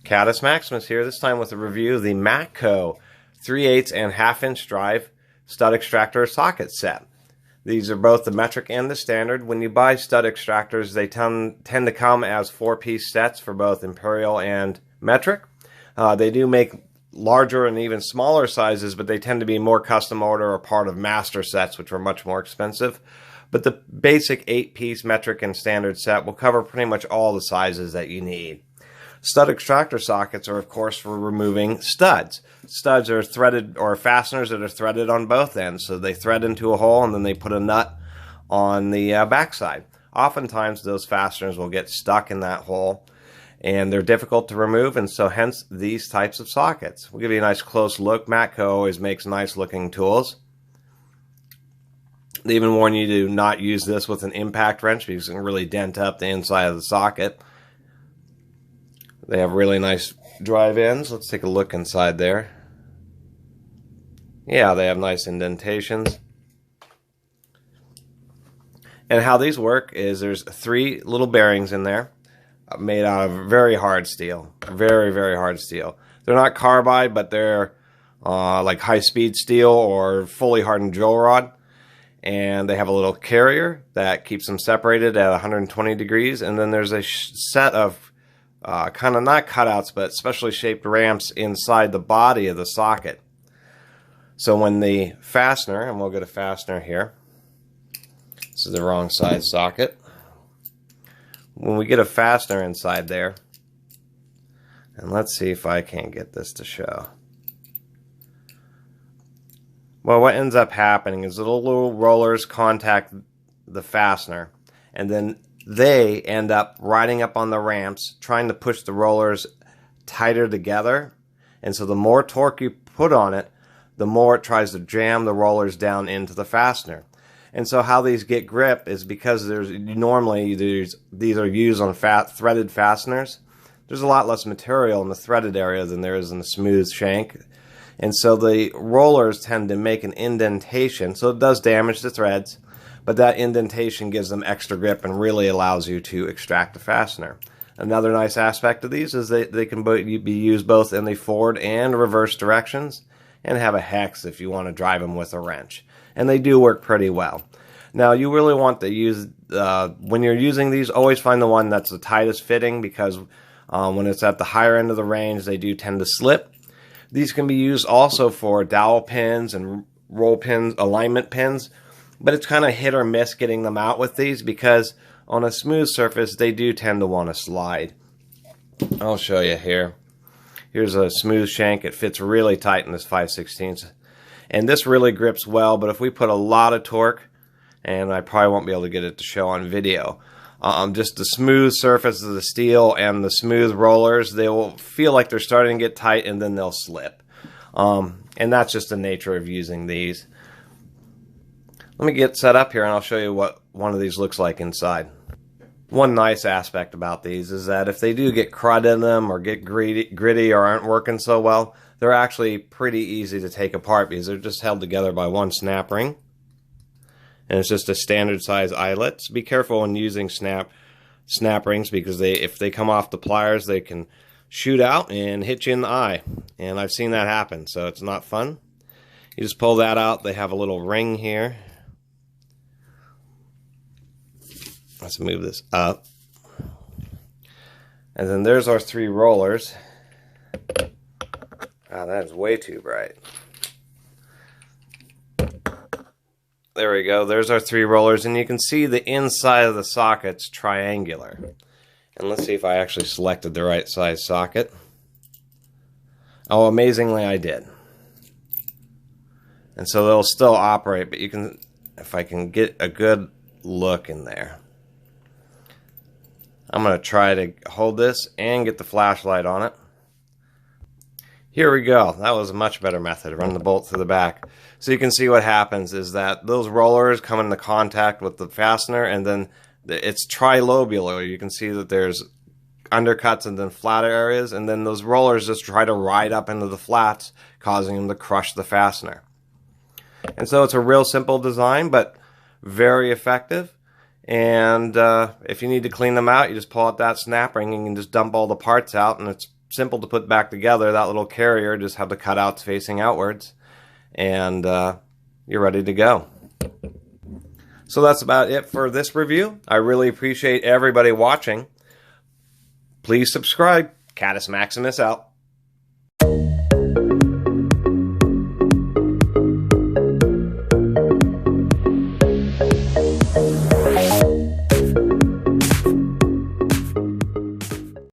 Caddis Maximus here, this time with a review of the Matco 3/8 and 1/2 inch drive stud extractor socket set. These are both the metric and the standard. When you buy stud extractors, they tend to come as 4-piece sets for both Imperial and metric. They do make larger and even smaller sizes, but they tend to be more custom order or part of master sets, which are much more expensive. But the basic 8-piece metric and standard set will cover pretty much all the sizes that you need. Stud extractor sockets are, of course, for removing studs. Studs are threaded, or fasteners that are threaded on both ends. So they thread into a hole and then they put a nut on the backside. Oftentimes those fasteners will get stuck in that hole and they're difficult to remove, and so hence these types of sockets. We'll give you a nice close look. Matco always makes nice looking tools. They even warn you to not use this with an impact wrench because it can really dent up the inside of the socket. They have really nice drive ends. Let's take a look inside there. Yeah, they have nice indentations. And how these work is there's 3 little bearings in there made out of very hard steel. Very, very hard steel. They're not carbide, but they're like high-speed steel or fully hardened drill rod. And they have a little carrier that keeps them separated at 120 degrees. And then there's a set of kind of not cutouts, but specially shaped ramps inside the body of the socket. So when the fastener, and we'll get a fastener here. This is the wrong size socket. When we get a fastener inside there, and let's see if I can't get this to show. Well, what ends up happening is little rollers contact the fastener, and then they end up riding up on the ramps, trying to push the rollers tighter together. And so the more torque you put on it, the more it tries to jam the rollers down into the fastener. And so how these get grip is because these are used on threaded fasteners. There's a lot less material in the threaded area than there is in the smooth shank. And so the rollers tend to make an indentation, so it does damage the threads, but that indentation gives them extra grip and really allows you to extract the fastener. Another nice aspect of these is they can be used both in the forward and reverse directions, and have a hex if you want to drive them with a wrench. And they do work pretty well. Now you really want to use, when you're using these, always find the one that's the tightest fitting, because when it's at the higher end of the range, they do tend to slip. These can be used also for dowel pins and roll pins, alignment pins, but it's kind of hit or miss getting them out with these, because on a smooth surface they do tend to want to slide. I'll show you here. Here's a smooth shank. It fits really tight in this 5/16, and this really grips well, but if we put a lot of torque, and I probably won't be able to get it to show on video, just the smooth surface of the steel and the smooth rollers, they will feel like they're starting to get tight and then they'll slip. And that's just the nature of using these. Let me get set up here and I'll show you what one of these looks like inside. One nice aspect about these is that if they do get crud in them or get gritty or aren't working so well, they're actually pretty easy to take apart because they're just held together by one snap ring. And it's just a standard size eyelet. So be careful when using snap rings, because if they come off the pliers, they can shoot out and hit you in the eye. And I've seen that happen, so it's not fun. You just pull that out. They have a little ring here. Let's move this up. And then there's our 3 rollers. Ah, that is way too bright. There we go. There's our 3 rollers, and you can see the inside of the socket's triangular. And let's see if I actually selected the right size socket. Oh, amazingly I did. And so they'll still operate, but you can, if I can get a good look in there. I'm going to try to hold this and get the flashlight on it. Here we go. That was a much better method. Run the bolt through the back. So you can see what happens is that those rollers come into contact with the fastener, and then it's trilobular. You can see that there's undercuts and then flatter areas, and then those rollers just try to ride up into the flats, causing them to crush the fastener. And so it's a real simple design, but very effective. And if you need to clean them out, you just pull out that snap ring and you can just dump all the parts out, and it's simple to put back together. That little carrier, just have the cutouts facing outwards, and you're ready to go. So that's about it for this review. I really appreciate everybody watching. Please subscribe. Catus Maximus out.